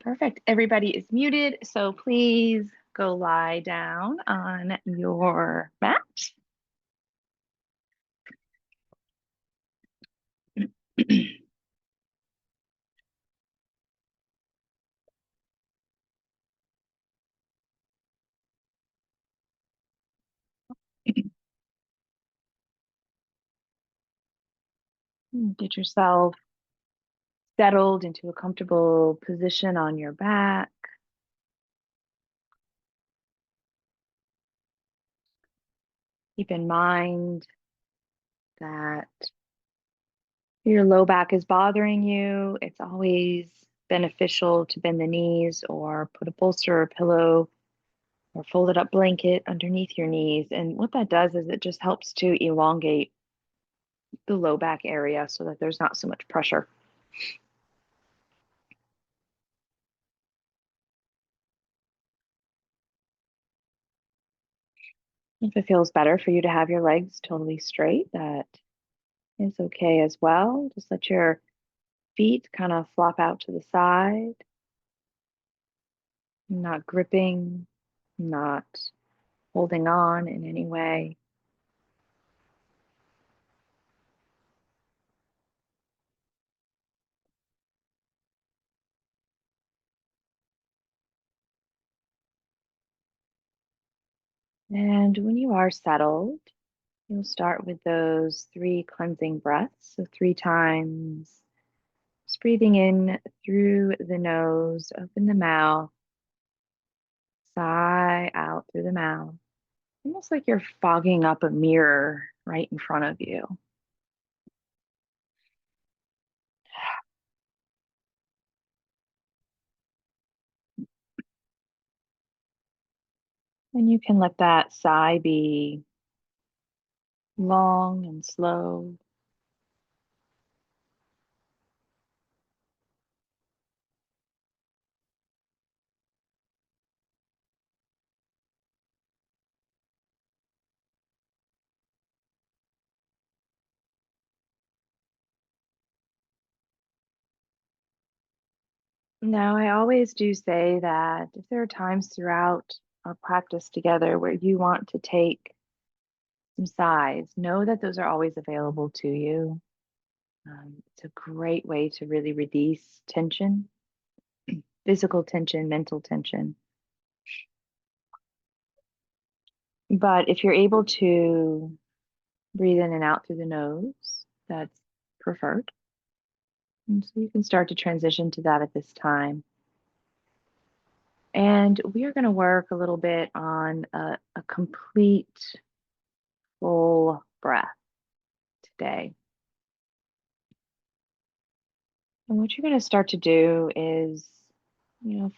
Perfect. Everybody is muted, so please go lie down on your mat. Get yourself settled into a comfortable position on your back. Keep in mind that if your low back is bothering you, it's always beneficial to bend the knees or put a bolster or pillow or folded up blanket underneath your knees. And what that does is it just helps to elongate the low back area so that there's not so much pressure. If it feels better for you to have your legs totally straight, that is okay as well. Just let your feet kind of flop out to the side, not gripping, not holding on in any way. And when you are settled, you'll start with those 3 cleansing breaths. So 3 times, just breathing in through the nose, open the mouth, sigh out through the mouth. Almost like you're fogging up a mirror right in front of you. And you can let that sigh be long and slow. Now, I always do say that if there are times throughout our practice together where you want to take some sighs, know that those are always available to you. It's a great way to really release tension, physical tension, mental tension. But if you're able to breathe in and out through the nose, that's preferred. And so you can start to transition to that at this time. And we are going to work a little bit on a complete full breath today. And what you're going to start to do is,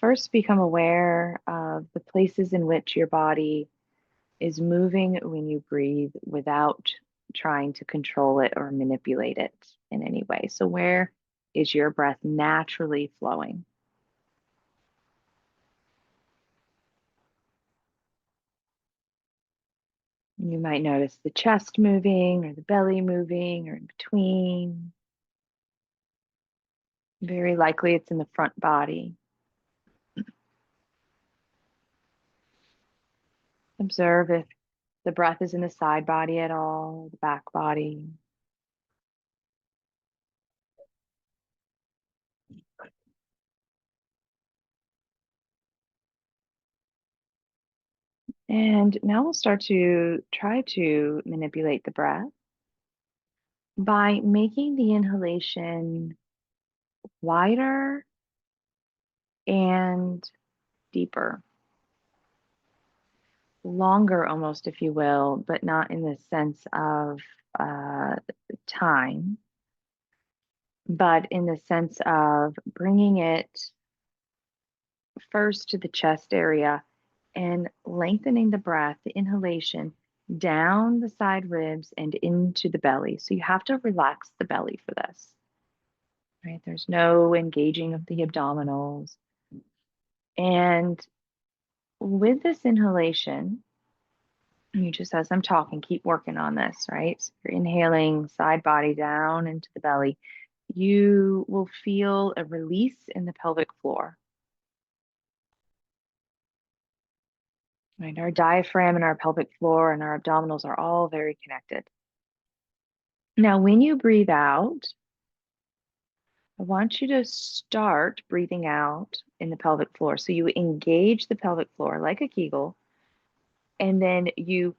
first become aware of the places in which your body is moving when you breathe without trying to control it or manipulate it in any way. So, where is your breath naturally flowing? You might notice the chest moving or the belly moving or in between. Very likely it's in the front body. Observe if the breath is in the side body at all, the back body. And now we'll start to try to manipulate the breath by making the inhalation wider and deeper. Longer almost, if you will, but not in the sense of uh, time, but in the sense of bringing it first to the chest area and lengthening the breath, the inhalation, down the side ribs and into the belly. So you have to relax the belly for this, right? There's no engaging of the abdominals. And with this inhalation, you just, as I'm talking, keep working on this, right? So you're inhaling side body down into the belly. You will feel a release in the pelvic floor. right? Our diaphragm and our pelvic floor and our abdominals are all very connected. Now, when you breathe out, I want you to start breathing out in the pelvic floor. So you engage the pelvic floor like a Kegel, and then you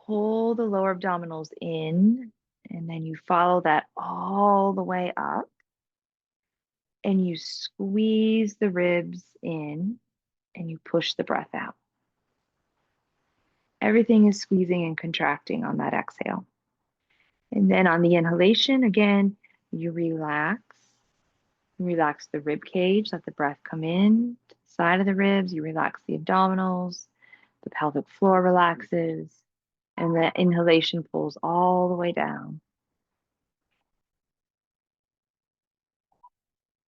pull the lower abdominals in, and then you follow that all the way up, and you squeeze the ribs in, and you push the breath out. Everything is squeezing and contracting on that exhale. And then on the inhalation, again, you relax. You relax the rib cage, let the breath come in to the side of the ribs. You relax the abdominals, the pelvic floor relaxes, and the inhalation pulls all the way down.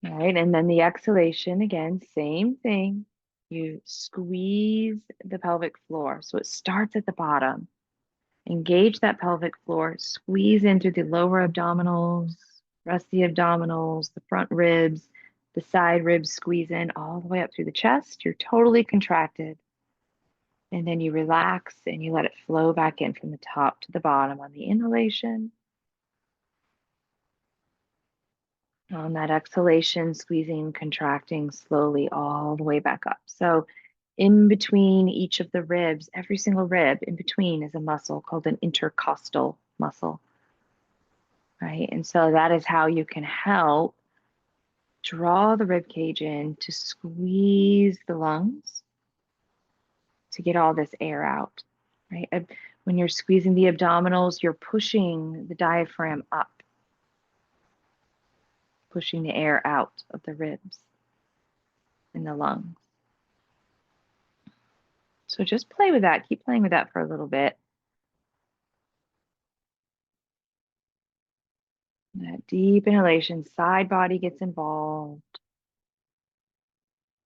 All right, and then the exhalation, again, same thing. You squeeze the pelvic floor. So it starts at the bottom. Engage that pelvic floor, squeeze into the lower abdominals, rest the abdominals, the front ribs, the side ribs squeeze in all the way up through the chest. You're totally contracted. And then you relax and you let it flow back in from the top to the bottom on the inhalation. On that exhalation, squeezing, contracting slowly all the way back up. So in between each of the ribs, every single rib in between is a muscle called an intercostal muscle, right? And so that is how you can help draw the rib cage in to squeeze the lungs to get all this air out, right? When you're squeezing the abdominals, you're pushing the diaphragm up, pushing the air out of the ribs and the lungs. So just play with that. Keep playing with that for a little bit. That deep inhalation, side body gets involved.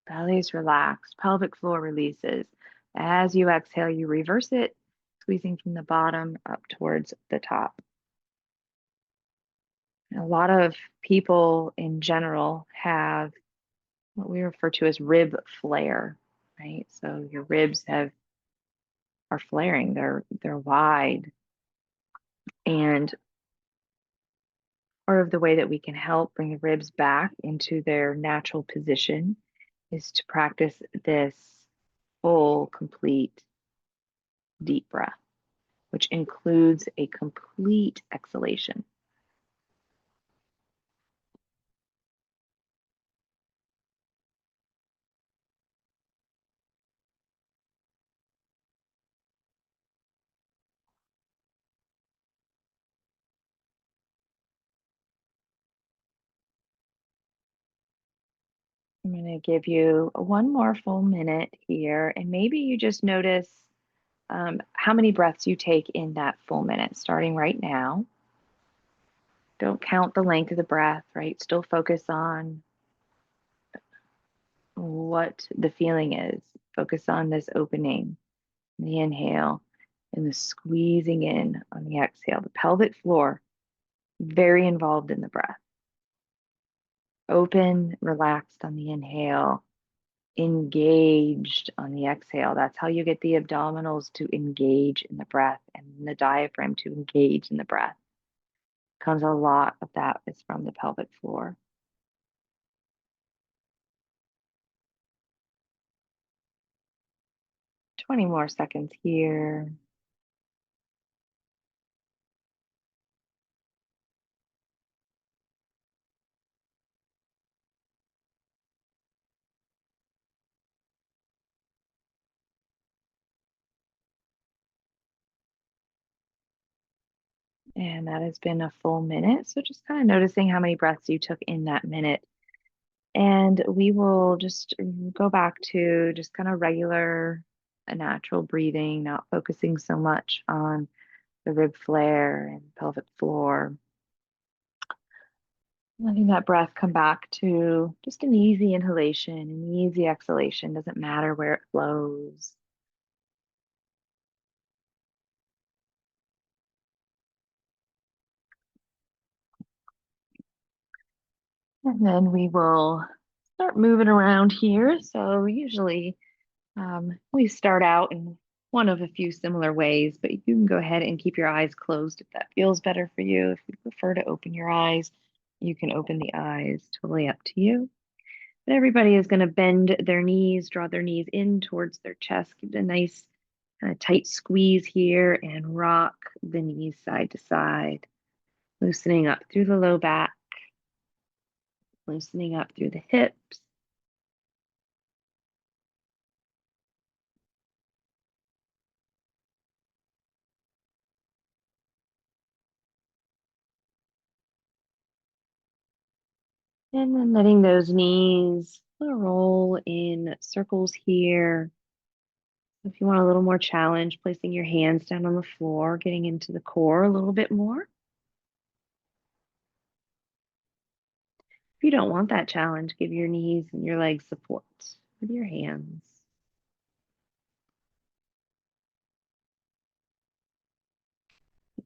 Belly is relaxed. Pelvic floor releases. As you exhale, you reverse it, squeezing from the bottom up towards the top. A lot of people in general have what we refer to as rib flare, right? So your ribs are flaring. They're wide. And part of the way that we can help bring the ribs back into their natural position is to practice this full, complete, deep breath, which includes a complete exhalation. I'm going to give you one more full minute here, and maybe you just notice how many breaths you take in that full minute, starting right now. Don't count the length of the breath, right? Still focus on what the feeling is. Focus on this opening, the inhale, and the squeezing in on the exhale. The pelvic floor, very involved in the breath. Open, relaxed on the inhale, engaged on the exhale. That's how you get the abdominals to engage in the breath and the diaphragm to engage in the breath. Comes a lot of that is from the pelvic floor. 20 more seconds here. And that has been a full minute. So just kind of noticing how many breaths you took in that minute. And we will just go back to just kind of regular, natural breathing, not focusing so much on the rib flare and pelvic floor. Letting that breath come back to just an easy inhalation, an easy exhalation, doesn't matter where it flows. And then we will start moving around here. So usually We start out in one of a few similar ways, but you can go ahead and keep your eyes closed if that feels better for you. If you prefer to open your eyes, you can open the eyes, totally up to you. But everybody is going to bend their knees, draw their knees in towards their chest, give it a nice kind of tight squeeze here, and rock the knees side to side, loosening up through the low back, loosening up through the hips. And then letting those knees roll in circles here. If you want a little more challenge, placing your hands down on the floor, getting into the core a little bit more. If you don't want that challenge, give your knees and your legs support with your hands.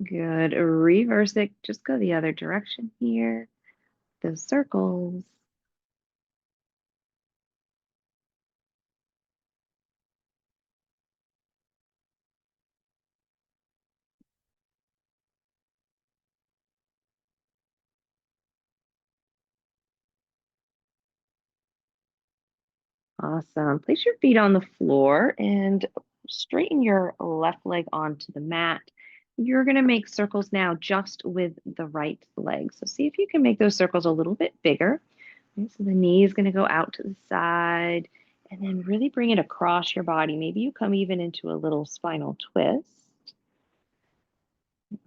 Good. Reverse it. Just go the other direction here. Those circles. Awesome. Place your feet on the floor and straighten your left leg onto the mat. You're going to make circles now just with the right leg. So see if you can make those circles a little bit bigger. Okay, so the knee is going to go out to the side and then really bring it across your body. Maybe you come even into a little spinal twist.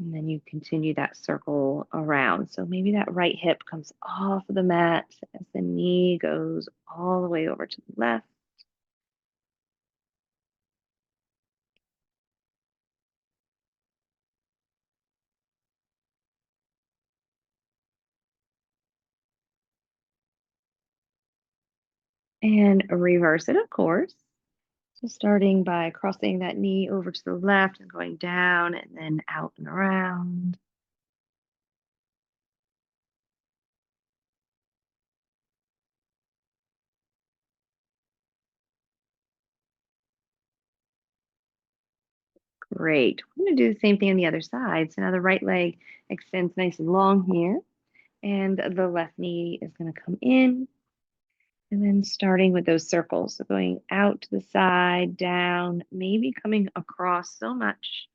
And then you continue that circle around. So maybe that right hip comes off of the mat as the knee goes all the way over to the left. And reverse it, of course. So starting by crossing that knee over to the left and going down and then out and around. Great. We're going to do the same thing on the other side. So now the right leg extends nice and long here, and the left knee is going to come in. And then starting with those circles, so going out to the side, down, maybe coming across so much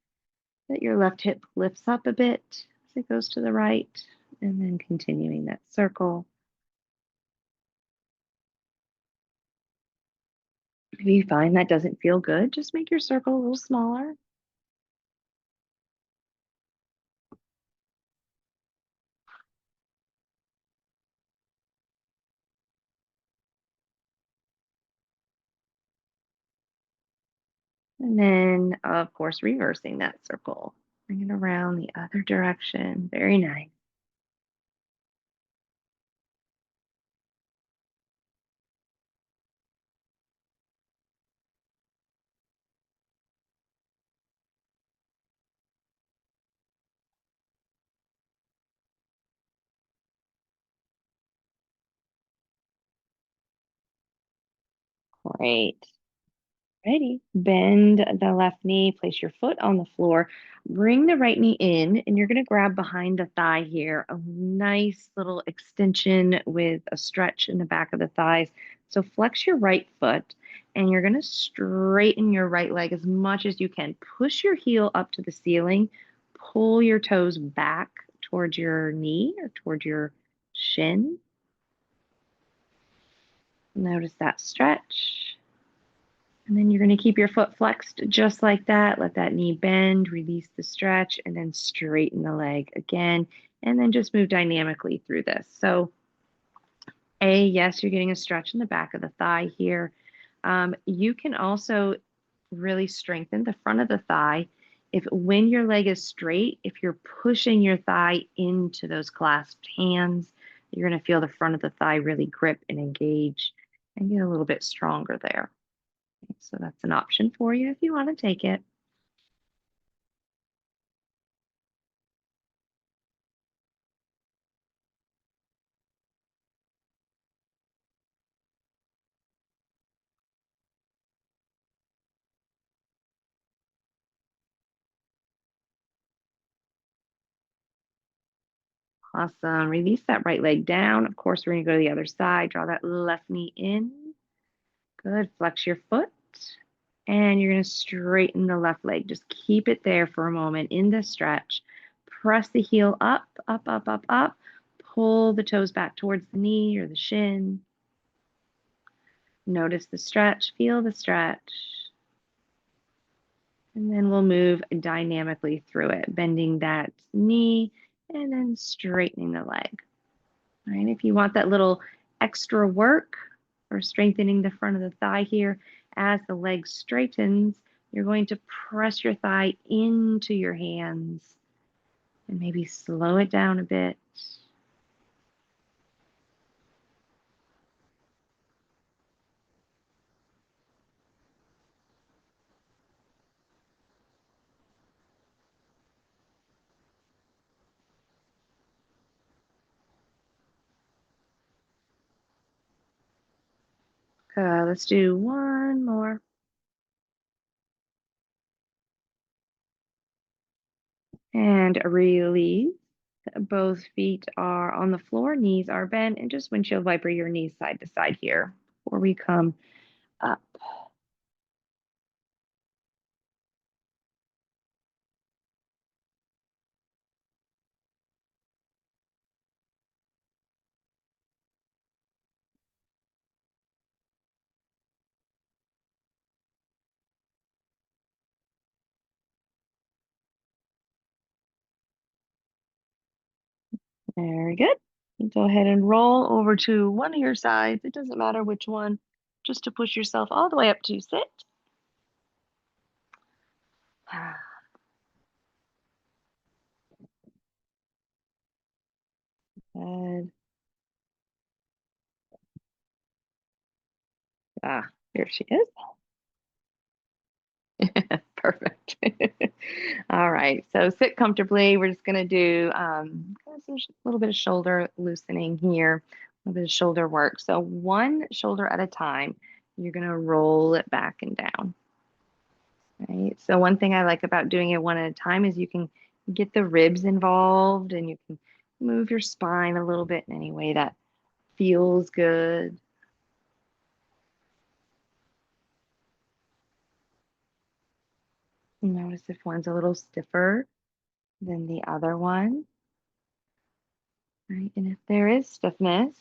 that your left hip lifts up a bit as it goes to the right, and then continuing that circle. If you find that doesn't feel good, just make your circle a little smaller. And then, of course, reversing that circle. Bring it around the other direction. Very nice. Great. Ready. Bend the left knee, place your foot on the floor, bring the right knee in, and you're going to grab behind the thigh here, a nice little extension with a stretch in the back of the thighs. So flex your right foot, and you're going to straighten your right leg as much as you can. Push your heel up to the ceiling, pull your toes back towards your knee or towards your shin. Notice that stretch. And then you're going to keep your foot flexed just like that. Let that knee bend, release the stretch, and then straighten the leg again. And then just move dynamically through this. So, yes, you're getting a stretch in the back of the thigh here. You can also really strengthen the front of the thigh. If when your leg is straight, if you're pushing your thigh into those clasped hands, you're going to feel the front of the thigh really grip and engage and get a little bit stronger there. So that's an option for you if you want to take it. Awesome. Release that right leg down. Of course, we're going to go to the other side. Draw that left knee in. Good. Flex your foot. And you're going to straighten the left leg. Just keep it there for a moment in the stretch. Press the heel up, up, up, up, up. Pull the toes back towards the knee or the shin. Notice the stretch. Feel the stretch. And then we'll move dynamically through it, bending that knee and then straightening the leg. All right, if you want that little extra work or strengthening the front of the thigh here, as the leg straightens, you're going to press your thigh into your hands and maybe slow it down a bit. Let's do one more. And release. Both feet are on the floor, knees are bent, and just windshield wiper your knees side to side here before we come up. Very good. Go ahead and roll over to one of your sides. It doesn't matter which one, just to push yourself all the way up to sit. Good. Here she is. Perfect. All right, so sit comfortably. We're just gonna do a little bit of shoulder loosening here, a little bit of shoulder work. So one shoulder at a time, you're gonna roll it back and down. Right. So one thing I like about doing it one at a time is you can get the ribs involved and you can move your spine a little bit in any way that feels good. Notice if one's a little stiffer than the other one. Right. And if there is stiffness,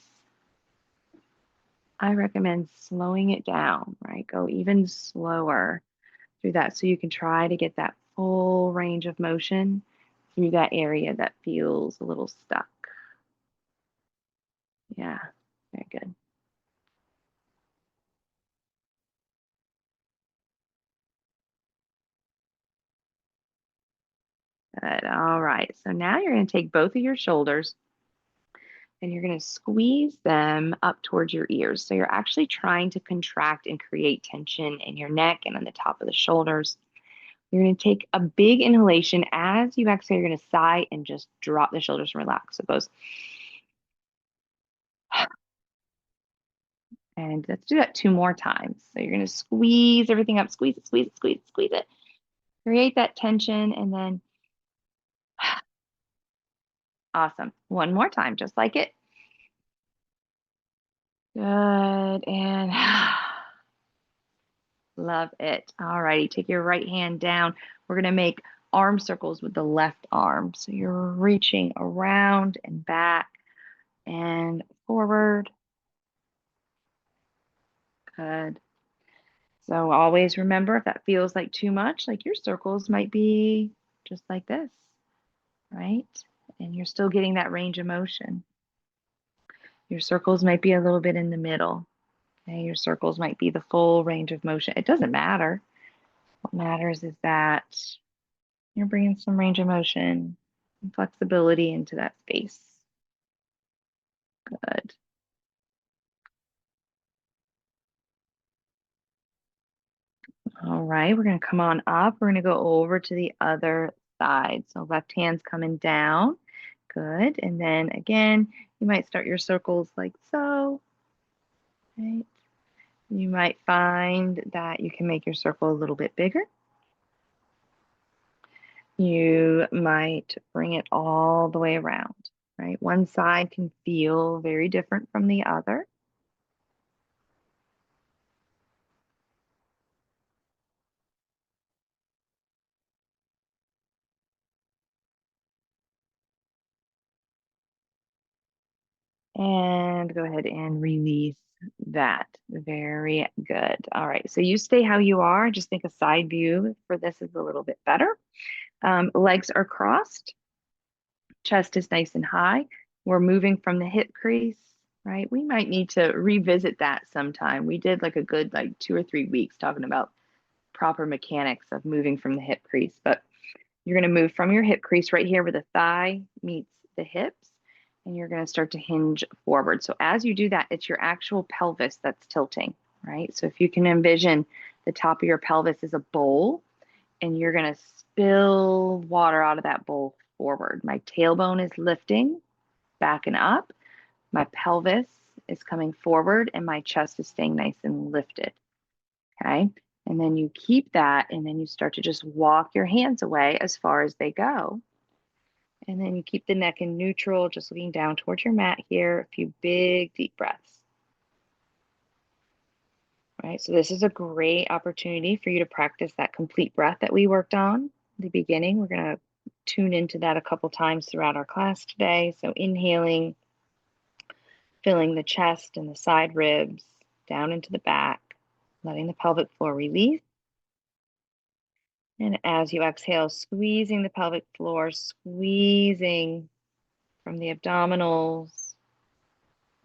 I recommend slowing it down, right? Go even slower through that so you can try to get that full range of motion through that area that feels a little stuck. Yeah, very good. Good. All right. So now you're going to take both of your shoulders and you're going to squeeze them up towards your ears. So you're actually trying to contract and create tension in your neck and on the top of the shoulders. You're going to take a big inhalation. As you exhale, you're going to sigh and just drop the shoulders and relax. So it goes, and let's do that two more times. So you're going to squeeze everything up, squeeze it, squeeze it, squeeze it, squeeze it. Create that tension and then awesome. One more time, just like it. Good. And love it. All righty. Take your right hand down. We're going to make arm circles with the left arm. So you're reaching around and back and forward. Good. So always remember if that feels like too much, like your circles might be just like this, right? And you're still getting that range of motion. Your circles might be a little bit in the middle. Okay, your circles might be the full range of motion. It doesn't matter. What matters is that you're bringing some range of motion and flexibility into that space. Good. All right, we're going to come on up. We're going to go over to the other side. So left hand's coming down. Good. And then again, you might start your circles like so. Right. You might find that you can make your circle a little bit bigger. You might bring it all the way around. right? One side can feel very different from the other. And go ahead and release that. Very good. All right. So you stay how you are. Just think a side view for this is a little bit better. Legs are crossed. Chest is nice and high. We're moving from the hip crease, right? We might need to revisit that sometime. We did like a good like 2 or 3 weeks talking about proper mechanics of moving from the hip crease, but you're going to move from your hip crease right here where the thigh meets the hips, and you're going to start to hinge forward. So as you do that, it's your actual pelvis that's tilting, right? So if you can envision the top of your pelvis is a bowl, and you're going to spill water out of that bowl forward. My tailbone is lifting back and up. My pelvis is coming forward, and my chest is staying nice and lifted. Okay. And then you keep that, and then you start to just walk your hands away as far as they go. And then you keep the neck in neutral, just looking down towards your mat here. A few big, deep breaths. Right. So this is a great opportunity for you to practice that complete breath that we worked on in the beginning. We're going to tune into that a couple times throughout our class today. So inhaling, filling the chest and the side ribs down into the back, letting the pelvic floor release. And as you exhale, squeezing the pelvic floor, squeezing from the abdominals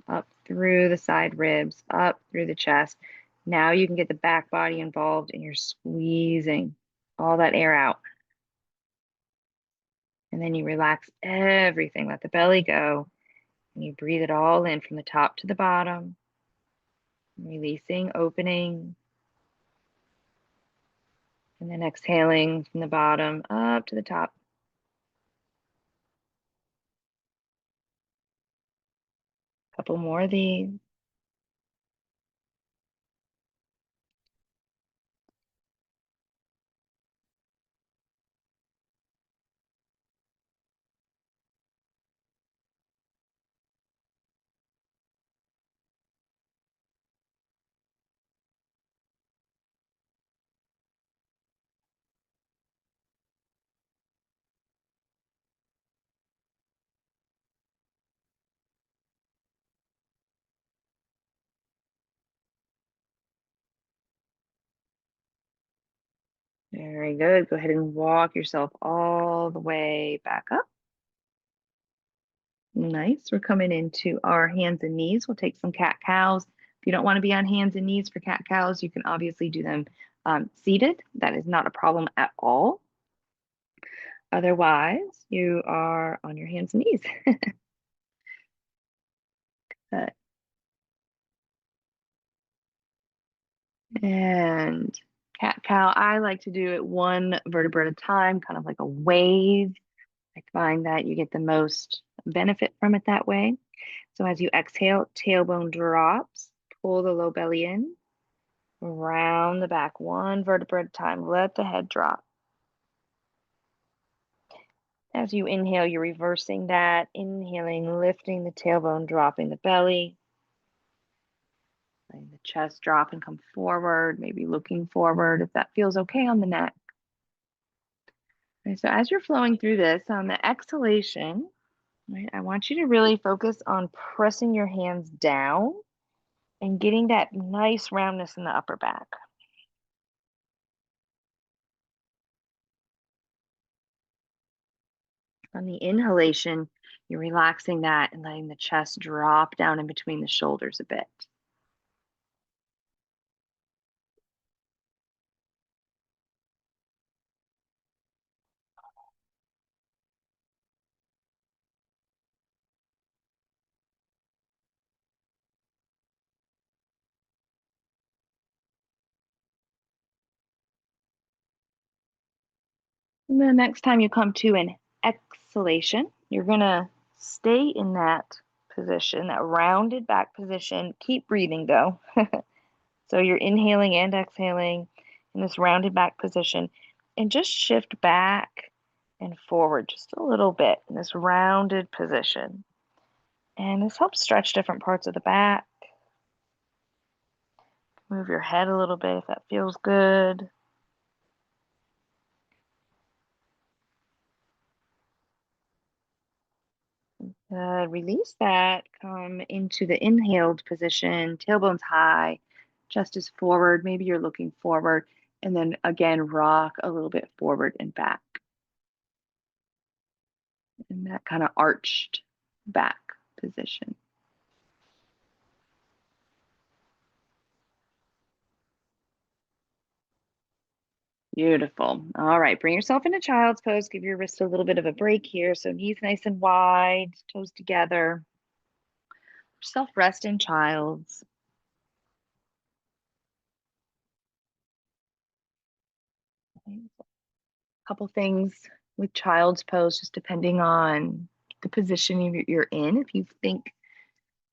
up through the side ribs, up through the chest. Now you can get the back body involved and you're squeezing all that air out. And then you relax everything, let the belly go, and you breathe it all in from the top to the bottom, releasing, opening, and then exhaling from the bottom up to the top. A couple more of these. Very good. Go ahead and walk yourself all the way back up. Nice. We're coming into our hands and knees. We'll take some cat cows. If you don't want to be on hands and knees for cat cows, you can obviously do them seated. That is not a problem at all. Otherwise, you are on your hands and knees. Good. And cat cow, I like to do it one vertebra at a time, kind of like a wave. I find that you get the most benefit from it that way. So as you exhale, tailbone drops, pull the low belly in, round the back, one vertebra at a time. Let the head drop. As you inhale, you're reversing that. Inhaling, lifting the tailbone, dropping the belly. Letting the chest drop and come forward, maybe looking forward if that feels okay on the neck. Okay, so as you're flowing through this, on the exhalation, right, I want you to really focus on pressing your hands down and getting that nice roundness in the upper back. On the inhalation, you're relaxing that and letting the chest drop down in between the shoulders a bit. And the next time you come to an exhalation, you're going to stay in that position, that rounded back position. Keep breathing though. So you're inhaling and exhaling in this rounded back position, and just shift back and forward just a little bit in this rounded position. And this helps stretch different parts of the back. Move your head a little bit if that feels good. Release that. Come into the inhaled position, tailbones high, chest is forward. Maybe you're looking forward. And then again, rock a little bit forward and back. In that kind of arched back position. Beautiful. All right, bring yourself into child's pose. Give your wrist a little bit of a break here. So knees nice and wide, toes together. Self rest in child's. A couple things with child's pose, just depending on the position you're in. If you think,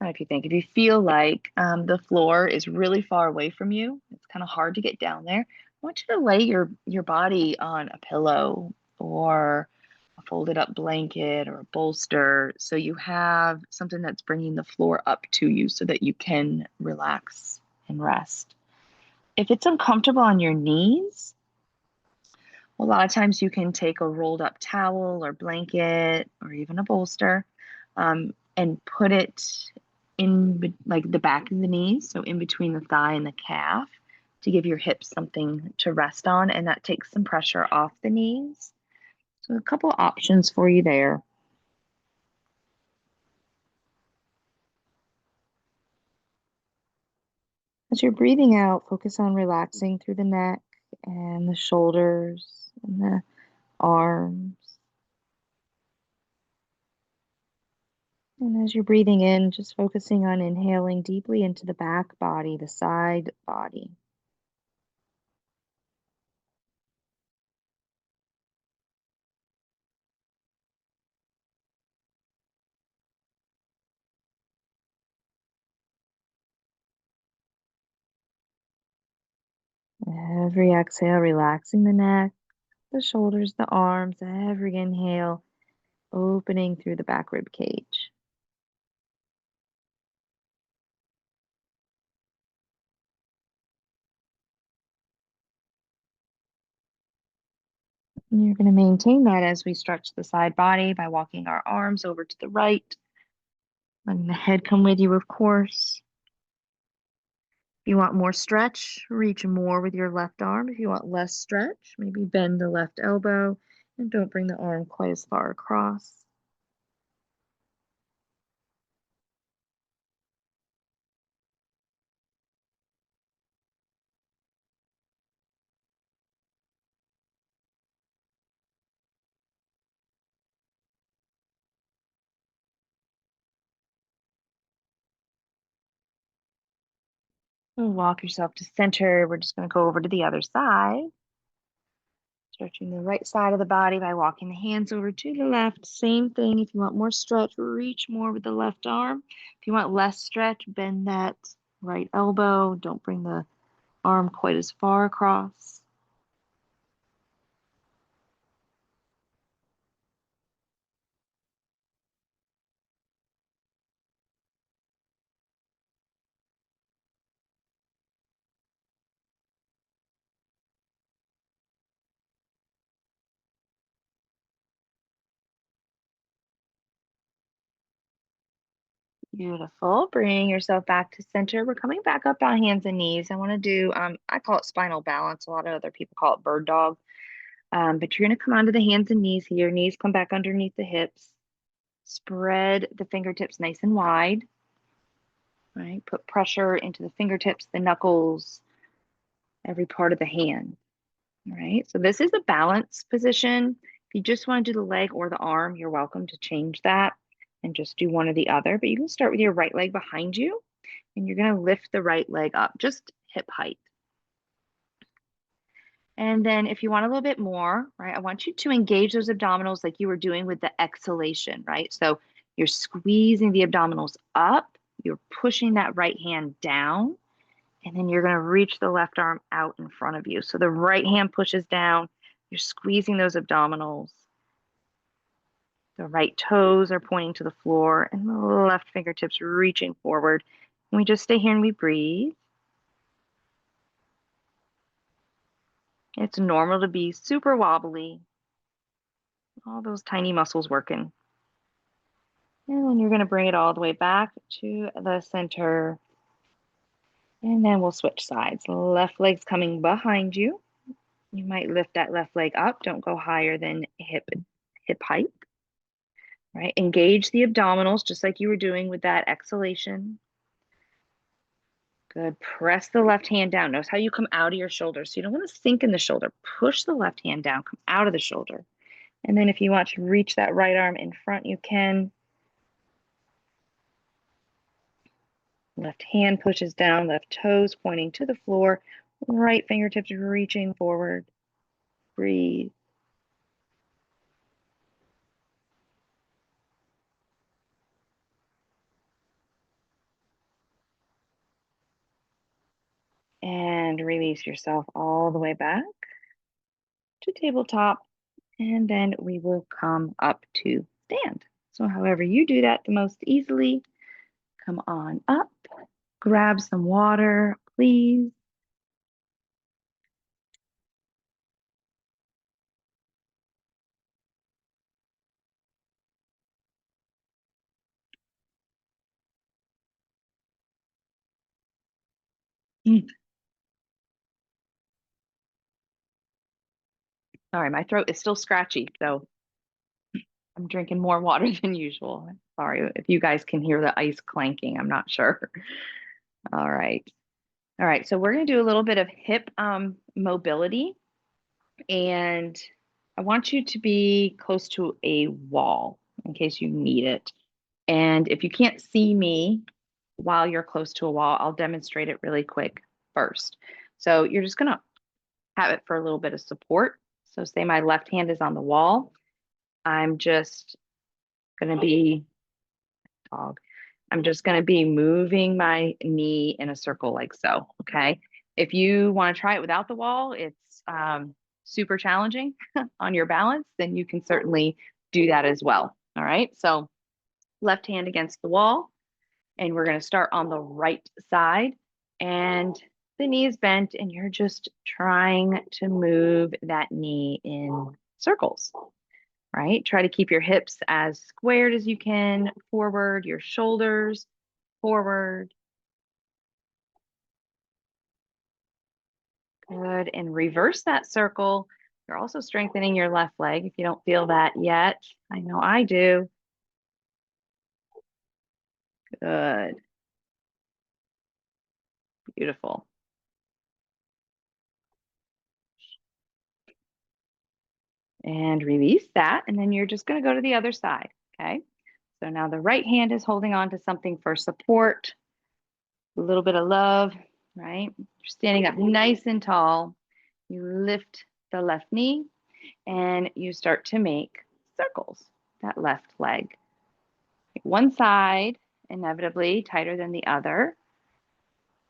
not if you think, if you feel like the floor is really far away from you, it's kind of hard to get down there. I want you to lay your body on a pillow or a folded up blanket or a bolster so you have something that's bringing the floor up to you so that you can relax and rest. If it's uncomfortable on your knees, a lot of times you can take a rolled up towel or blanket or even a bolster and put it in like the back of the knees, so in between the thigh and the calf, to give your hips something to rest on, and that takes some pressure off the knees. So a couple options for you there. As you're breathing out, focus on relaxing through the neck and the shoulders and the arms. And as you're breathing in, just focusing on inhaling deeply into the back body, the side body. Every exhale, relaxing the neck, the shoulders, the arms. Every inhale, opening through the back rib cage. And you're going to maintain that as we stretch the side body by walking our arms over to the right, letting the head come with you, of course. If you want more stretch, reach more with your left arm. If you want less stretch, maybe bend the left elbow and don't bring the arm quite as far across. And walk yourself to center. We're just going to go over to the other side. Stretching the right side of the body by walking the hands over to the left. Same thing. If you want more stretch, reach more with the left arm. If you want less stretch, bend that right elbow. Don't bring the arm quite as far across. Beautiful. Bring yourself back to center. We're coming back up on hands and knees. I want to do, I call it spinal balance. A lot of other people call it bird dog. But you're going to come onto the hands and knees here. Knees come back underneath the hips. Spread the fingertips nice and wide. Right? Put pressure into the fingertips, the knuckles, every part of the hand. All right. So this is a balance position. If you just want to do the leg or the arm, you're welcome to change that and just do one or the other. But you can start with your right leg behind you and you're going to lift the right leg up, just hip height. And then if you want a little bit more, right, I want you to engage those abdominals like you were doing with the exhalation, right? So you're squeezing the abdominals up, you're pushing that right hand down, and then you're going to reach the left arm out in front of you. So the right hand pushes down, you're squeezing those abdominals, The right toes are pointing to the floor and the left fingertips reaching forward. And we just stay here and we breathe. It's normal to be super wobbly. All those tiny muscles working. And then you're going to bring it all the way back to the center. And then we'll switch sides. Left leg's coming behind you. You might lift that left leg up. Don't go higher than hip height. Right? Engage the abdominals just like you were doing with that exhalation. Good. Press the left hand down. Notice how you come out of your shoulder. So you don't want to sink in the shoulder. Push the left hand down, come out of the shoulder. And then if you want to reach that right arm in front, you can. Left hand pushes down, left toes pointing to the floor, right fingertips reaching forward. Breathe. And release yourself all the way back to tabletop. And then we will come up to stand. So however you do that the most easily, come on up, grab some water, please. Sorry, my throat is still scratchy, so I'm drinking more water than usual. Sorry if you guys can hear the ice clanking. I'm not sure. All right. All right. So we're going to do a little bit of hip mobility. And I want you to be close to a wall in case you need it. And if you can't see me while you're close to a wall, I'll demonstrate it really quick first. So you're just going to have it for a little bit of support. So say my left hand is on the wall. I'm just going to be dog. I'm just going to be moving my knee in a circle like so. Okay. If you want to try it without the wall, it's super challenging on your balance, then you can certainly do that as well. All right. So left hand against the wall, and we're going to start on the right side, and the knee is bent, and you're just trying to move that knee in circles. Right? Try to keep your hips as squared as you can forward, your shoulders forward. Good. And reverse that circle. You're also strengthening your left leg if you don't feel that yet. I know I do. Good. Beautiful. And release that. And then you're just going to go to the other side. Okay. So now the right hand is holding on to something for support, a little bit of love, right? You're standing up nice and tall. You lift the left knee and you start to make circles, that left leg. One side, inevitably tighter than the other,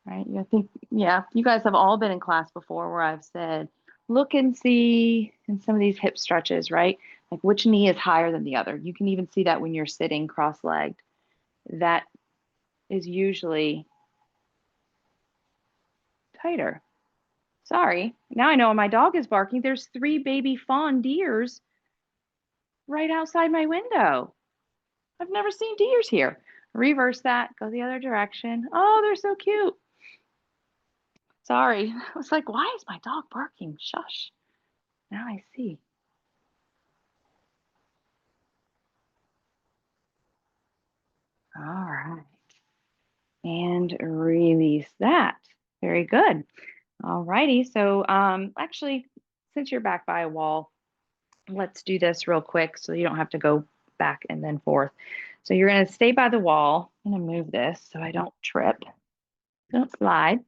right? I think, yeah, you guys have all been in class before where I've said, look and see in some of these hip stretches, right? Like which knee is higher than the other. You can even see that when you're sitting cross-legged. That is usually tighter. Sorry, now I know when my dog is barking, there's 3 baby fawn deers right outside my window. I've never seen deers here. Reverse that, go the other direction. Oh, they're so cute. Sorry. I was like, why is my dog barking? Shush. Now I see. All right. And release that. Very good. All righty. So actually, since you're back by a wall, let's do this real quick so you don't have to go back and then forth. So you're going to stay by the wall. I'm going to move this so I don't trip. Don't slide.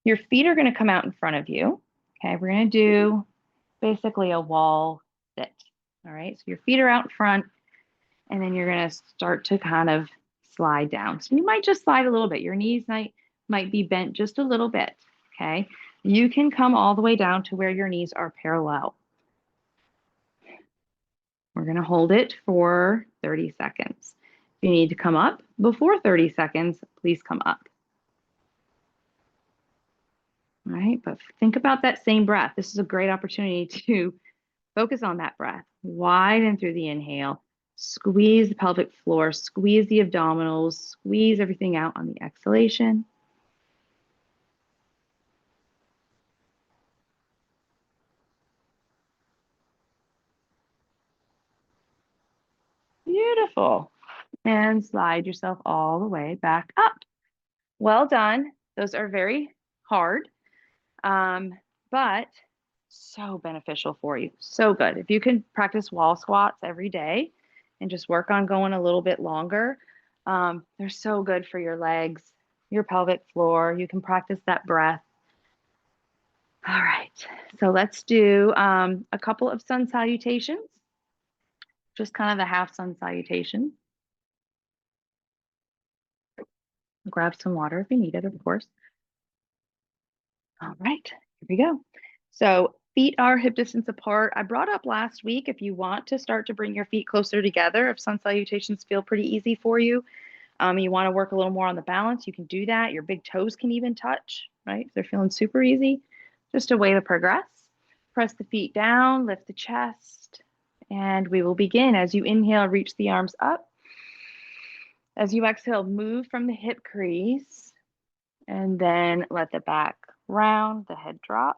Your feet are going to come out in front of you. Okay, we're going to do basically a wall sit. All right, so your feet are out in front, and then you're going to start to kind of slide down. So you might just slide a little bit. Your knees might be bent just a little bit. Okay, you can come all the way down to where your knees are parallel. We're going to hold it for 30 seconds. If you need to come up before 30 seconds, please come up. All right, but think about that same breath. This is a great opportunity to focus on that breath. Widen through the inhale. Squeeze the pelvic floor, squeeze the abdominals, squeeze everything out on the exhalation. Beautiful. And slide yourself all the way back up. Well done. Those are very hard, but so beneficial for you. So good. If you can practice wall squats every day and just work on going a little bit longer, they're so good for your legs, your pelvic floor. You can practice that breath. All right. So let's do a couple of sun salutations, just kind of the half sun salutation. Grab some water if you need it, of course. All right, here we go. So feet are hip distance apart. I brought up last week, if you want to start to bring your feet closer together, if sun salutations feel pretty easy for you, you want to work a little more on the balance, you can do that. Your big toes can even touch, right? If they're feeling super easy, just a way to progress. Press the feet down, lift the chest, and we will begin. As you inhale, reach the arms up. As you exhale, move from the hip crease, and then let the back round, the head drop.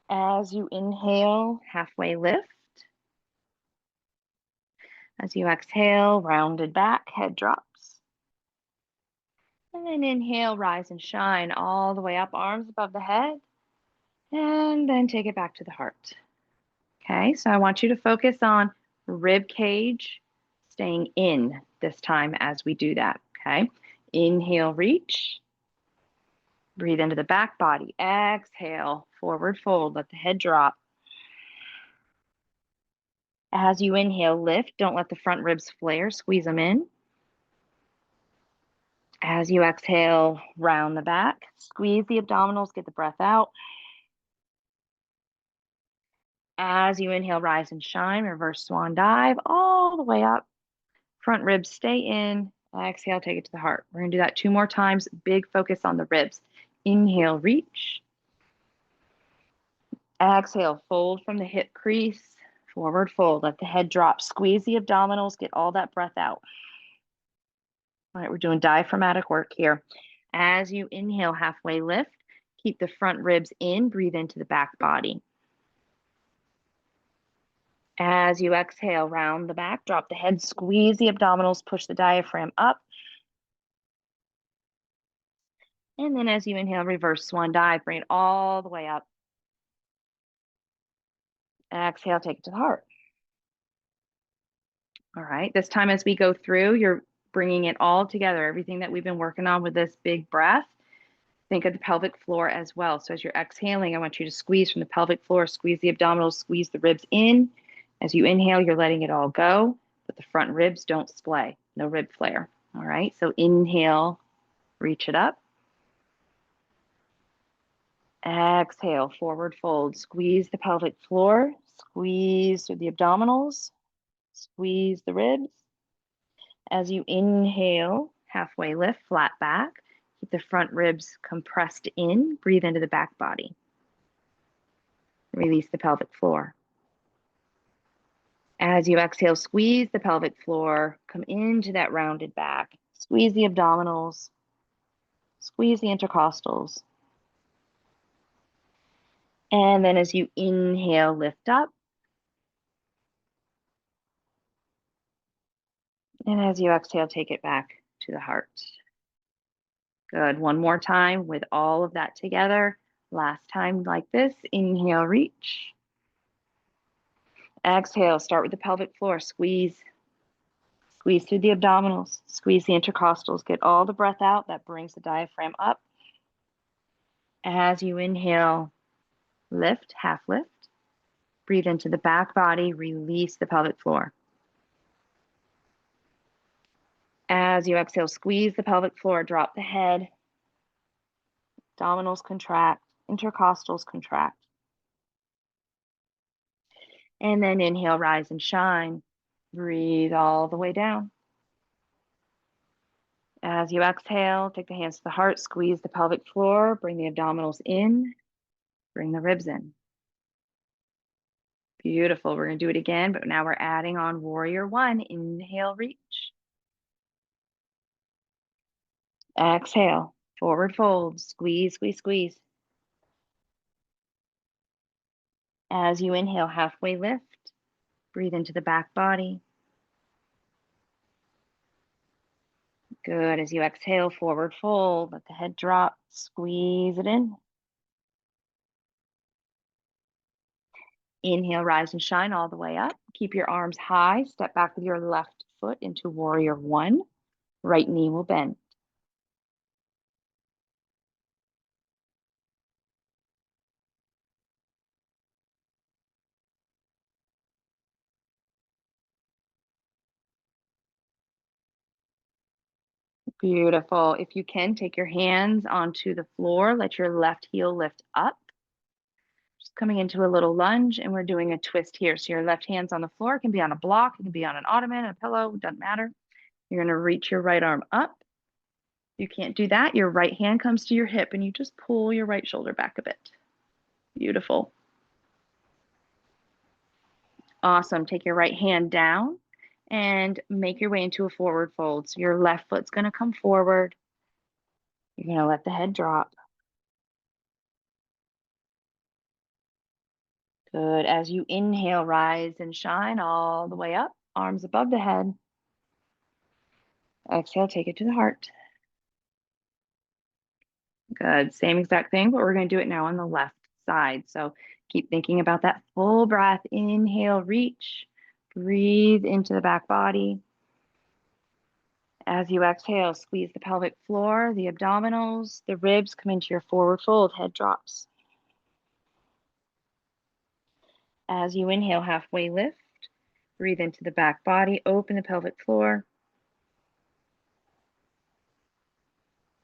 As you inhale, halfway lift. As you exhale, rounded back, head drops. And then inhale, rise and shine all the way up, arms above the head. And then take it back to the heart. Okay, so I want you to focus on rib cage, staying in this time as we do that. Okay, inhale, reach. Breathe into the back body. Exhale, forward fold, let the head drop. As you inhale, lift. Don't let the front ribs flare. Squeeze them in. As you exhale, round the back. Squeeze the abdominals. Get the breath out. As you inhale, rise and shine. Reverse swan dive all the way up. Front ribs stay in. Exhale, take it to the heart. We're going to do that 2 more times. Big focus on the ribs. Inhale, reach. Exhale, fold from the hip crease. Forward fold. Let the head drop. Squeeze the abdominals. Get all that breath out. All right, we're doing diaphragmatic work here. As you inhale, halfway lift. Keep the front ribs in. Breathe into the back body. As you exhale, round the back. Drop the head. Squeeze the abdominals. Push the diaphragm up. And then as you inhale, reverse swan dive. Bring it all the way up. Exhale, take it to the heart. All right, this time as we go through, you're bringing it all together, everything that we've been working on with this big breath. Think of the pelvic floor as well. So as you're exhaling, I want you to squeeze from the pelvic floor, squeeze the abdominals, squeeze the ribs in. As you inhale, you're letting it all go, but the front ribs don't splay, no rib flare. All right, so inhale, reach it up. Exhale, forward fold. Squeeze the pelvic floor, squeeze through the abdominals, squeeze the ribs. As you inhale, halfway lift, flat back. Keep the front ribs compressed in. Breathe into the back body. Release the pelvic floor. As you exhale, squeeze the pelvic floor. Come into that rounded back. Squeeze the abdominals. Squeeze the intercostals. And then as you inhale, lift up. And as you exhale, take it back to the heart. Good. One more time with all of that together. Last time like this. Inhale, reach. Exhale, start with the pelvic floor. Squeeze. Squeeze through the abdominals. Squeeze the intercostals. Get all the breath out. That brings the diaphragm up. As you inhale, lift, half lift. Breathe into the back body. Release the pelvic floor. As you exhale, squeeze the pelvic floor. Drop the head. Abdominals contract. Intercostals contract. And then inhale, rise and shine. Breathe all the way down. As you exhale, take the hands to the heart, squeeze the pelvic floor, bring the abdominals in, bring the ribs in. Beautiful. We're going to do it again, but now we're adding on warrior one. Inhale, reach. Exhale, forward fold, squeeze, squeeze, squeeze. As you inhale, halfway lift, breathe into the back body. Good. As you exhale, forward fold, let the head drop, squeeze it in. Inhale, rise and shine all the way up. Keep your arms high. Step back with your left foot into warrior one. Right knee will bend. Beautiful. If you can, take your hands onto the floor. Let your left heel lift up. Just coming into a little lunge, and we're doing a twist here. So your left hand's on the floor. It can be on a block. It can be on an ottoman, a pillow. Doesn't matter. You're going to reach your right arm up. You can't do that. Your right hand comes to your hip, and you just pull your right shoulder back a bit. Beautiful. Awesome. Take your right hand down and make your way into a forward fold. So your left foot's going to come forward. You're going to let the head drop. Good. As you inhale, rise and shine all the way up, arms above the head. Exhale, take it to the heart. Good. Same exact thing, but we're going to do it now on the left side. So keep thinking about that full breath. Inhale, reach. Breathe into the back body. As you exhale, squeeze the pelvic floor, the abdominals, the ribs come into your forward fold, head drops. As you inhale, halfway lift, breathe into the back body, open the pelvic floor.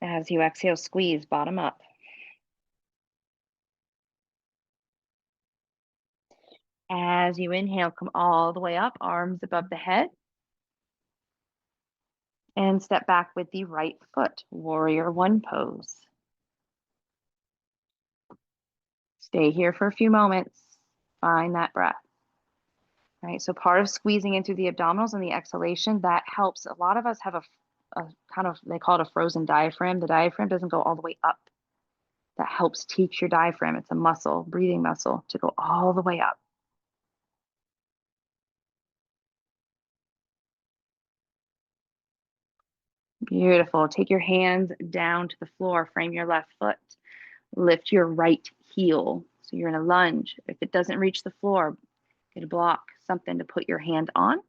As you exhale, squeeze, bottom up. As you inhale, come all the way up, arms above the head. And step back with the right foot, warrior one pose. Stay here for a few moments. Find that breath. All right, so part of squeezing into the abdominals and the exhalation, that helps. A lot of us have a kind of, they call it a frozen diaphragm. The diaphragm doesn't go all the way up. That helps teach your diaphragm. It's a muscle, breathing muscle, to go all the way up. Beautiful. Take your hands down to the floor, frame your left foot, lift your right heel. So you're in a lunge. If it doesn't reach the floor, get a block, something to put your hand on.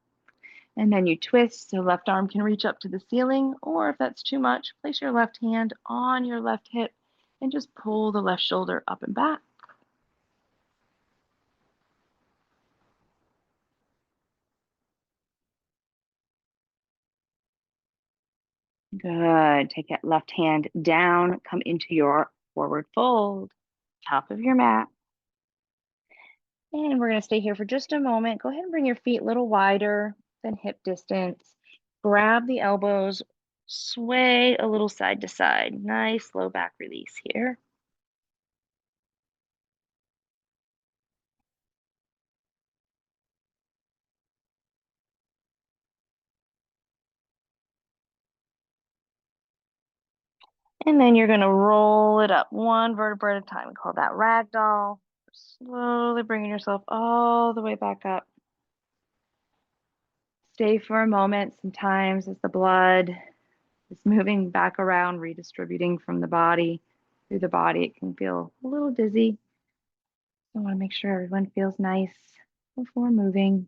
And then you twist so left arm can reach up to the ceiling, or if that's too much, place your left hand on your left hip and just pull the left shoulder up and back. Good. Take that left hand down, come into your forward fold, top of your mat. And we're going to stay here for just a moment. Go ahead and bring your feet a little wider than hip distance. Grab the elbows, sway a little side to side. Nice low back release here. And then you're going to roll it up one vertebra at a time. We call that ragdoll. Slowly bringing yourself all the way back up. Stay for a moment. Sometimes as the blood is moving back around, redistributing from the body through the body, it can feel a little dizzy. I want to make sure everyone feels nice before moving.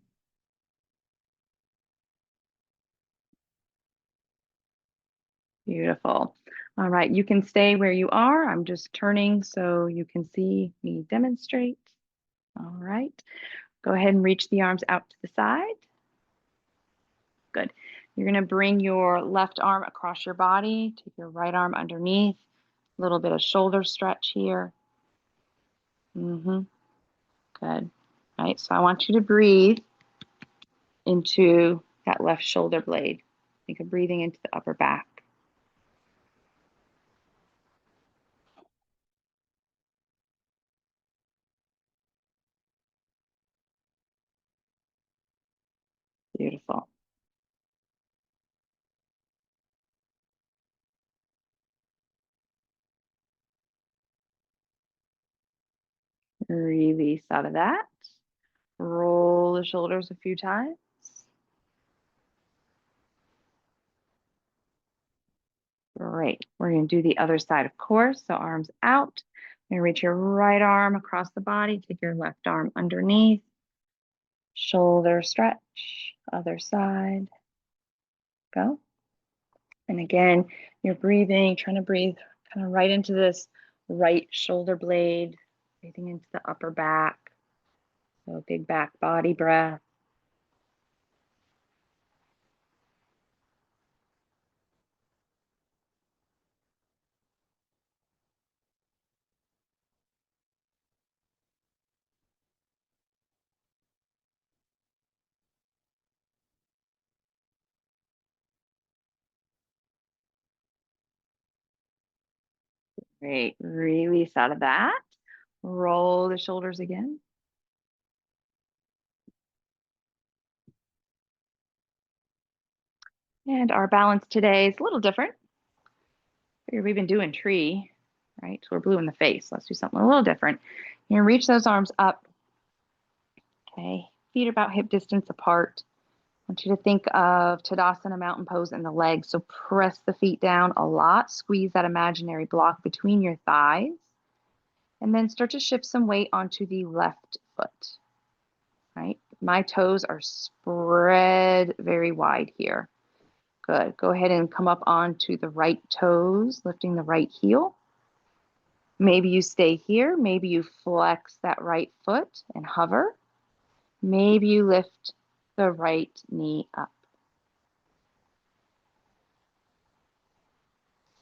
Beautiful. All right, you can stay where you are. I'm just turning so you can see me demonstrate. All right, go ahead and reach the arms out to the side. Good. You're going to bring your left arm across your body, take your right arm underneath, a little bit of shoulder stretch here. Good. right? So I want you to breathe into that left shoulder blade. Think of breathing into the upper back. Beautiful. Release out of that. Roll the shoulders a few times. Great. We're going to do the other side, of course. So arms out. You're going to reach your right arm across the body. Take your left arm underneath. Shoulder stretch. Other side. Go. And again, you're breathing, trying to breathe kind of right into this right shoulder blade, breathing into the upper back. So a big back body breath. Great. Release out of that. Roll the shoulders again. And our balance today is a little different. We've been doing tree, right? So we're blue in the face. Let's do something a little different. You're going to reach those arms up. Okay. Feet are about hip distance apart. I want you to think of Tadasana mountain pose in the legs. So press the feet down a lot. Squeeze that imaginary block between your thighs. And then start to shift some weight onto the left foot. Right? My toes are spread very wide here. Good. Go ahead and come up onto the right toes, lifting the right heel. Maybe you stay here. Maybe you flex that right foot and hover. Maybe you lift the right knee up.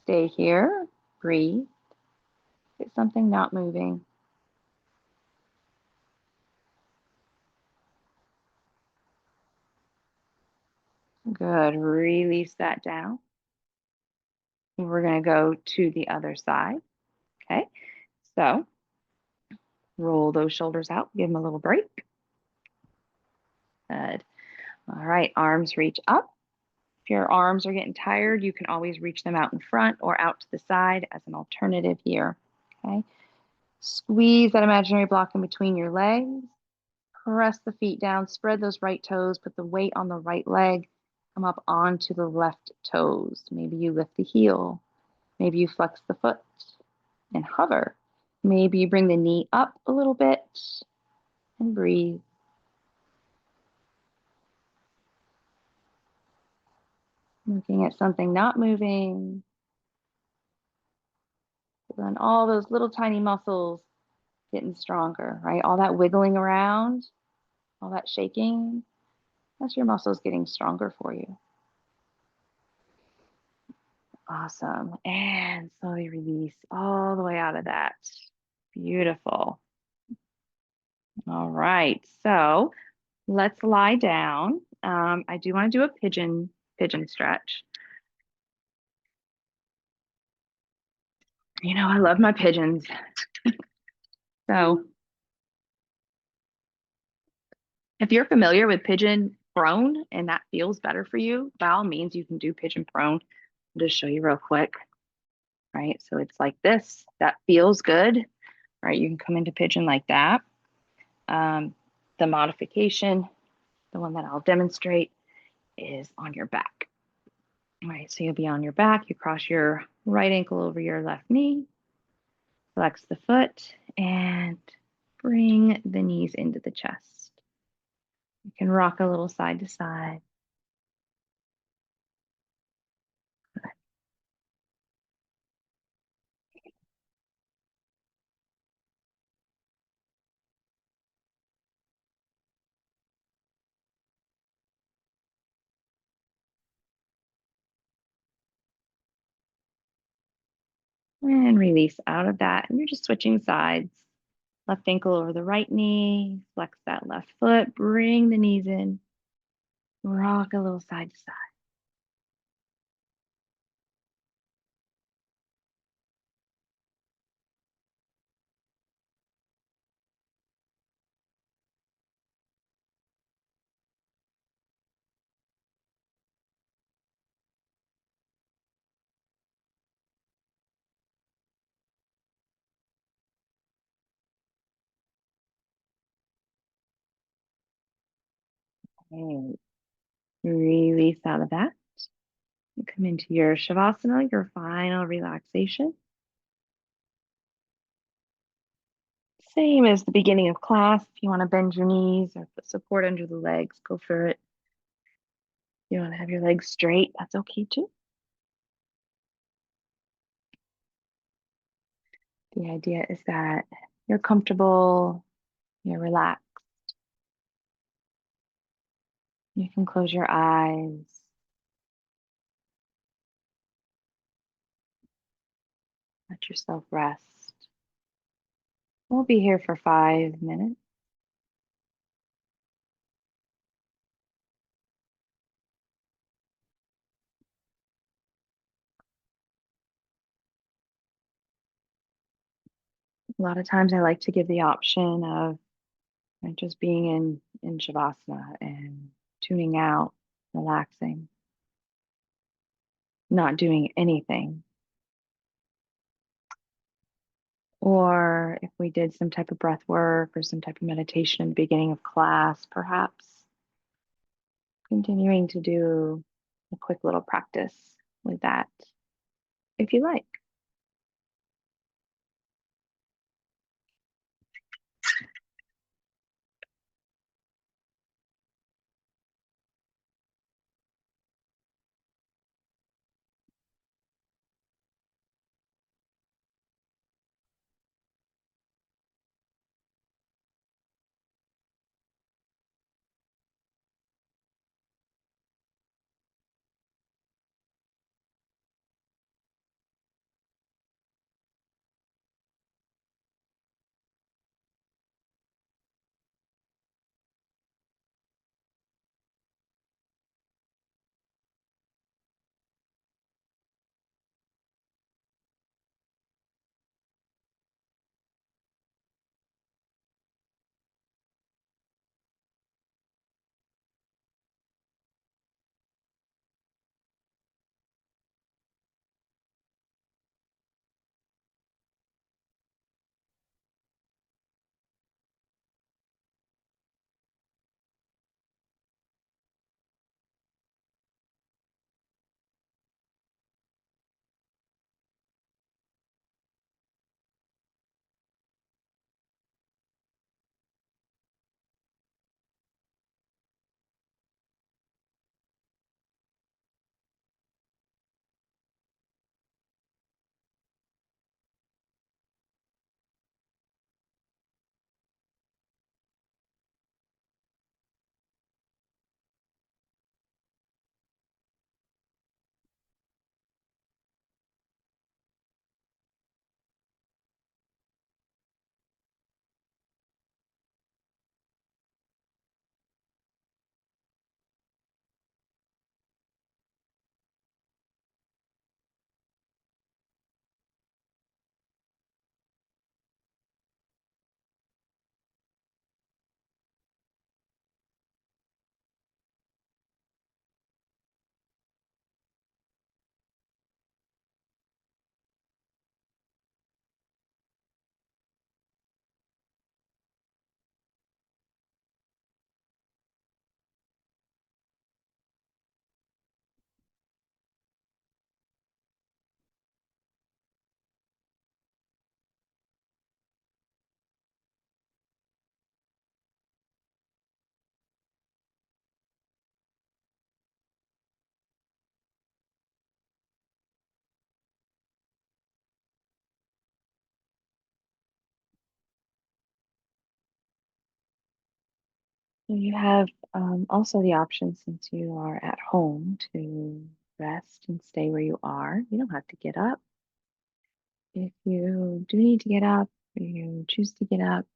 Stay here. Breathe. It's something not moving. Good. Release that down. We're going to go to the other side. Okay. So roll those shoulders out. Give them a little break. Good. All right. Arms reach up. If your arms are getting tired, you can always reach them out in front or out to the side as an alternative here. Okay. Squeeze that imaginary block in between your legs. Press the feet down. Spread those right toes. Put the weight on the right leg. Come up onto the left toes. Maybe you lift the heel. Maybe you flex the foot and hover. Maybe you bring the knee up a little bit and breathe. Looking at something not moving. And all those little tiny muscles getting stronger, right? All that wiggling around, all that shaking, that's your muscles getting stronger for you. Awesome. And slowly release all the way out of that. Beautiful. All right. So let's lie down. I do want to do a pigeon stretch. You know, I love my pigeons. So if you're familiar with pigeon prone and that feels better for you, by all means, you can do pigeon prone. I'll just show you real quick. Right? So it's like this, that feels good, right? You can come into pigeon like that. The modification, the one that I'll demonstrate, is on your back. All right, so you'll be on your back, you cross your right ankle over your left knee, flex the foot, and bring the knees into the chest. You can rock a little side to side. And release out of that. And you're just switching sides. Left ankle over the right knee. Flex that left foot. Bring the knees in. Rock a little side to side. Okay. Release out of that. Come into your Shavasana, your final relaxation. Same as the beginning of class. If you want to bend your knees or put support under the legs, go for it. You want to have your legs straight, that's okay too. The idea is that you're comfortable, you're relaxed. You can close your eyes. Let yourself rest. We'll be here for 5 minutes. A lot of times I like to give the option of just being in Shavasana and tuning out, relaxing, not doing anything. Or if we did some type of breath work or some type of meditation in the beginning of class, perhaps continuing to do a quick little practice with that if you like. So you have also the option, since you are at home, to rest and stay where you are. You don't have to get up. If you do need to get up, or you choose to get up,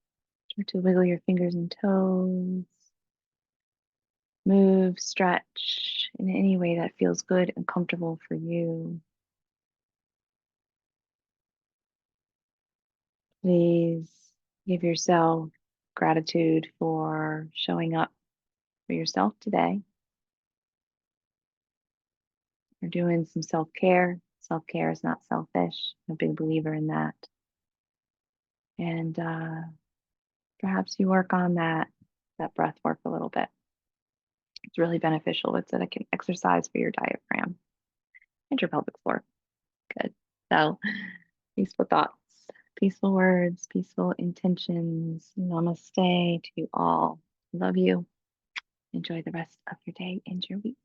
Start to wiggle your fingers and toes. Move, stretch in any way that feels good and comfortable for you. Please give yourself gratitude for showing up for yourself today. You're doing some self care. Self care is not selfish. I'm a big believer in that. And perhaps you work on that breath work a little bit. It's really beneficial. It's like an exercise for your diaphragm and your pelvic floor. Good. So, peaceful thoughts, peaceful words, peaceful intentions. Namaste to you all. Love you. Enjoy the rest of your day and your week.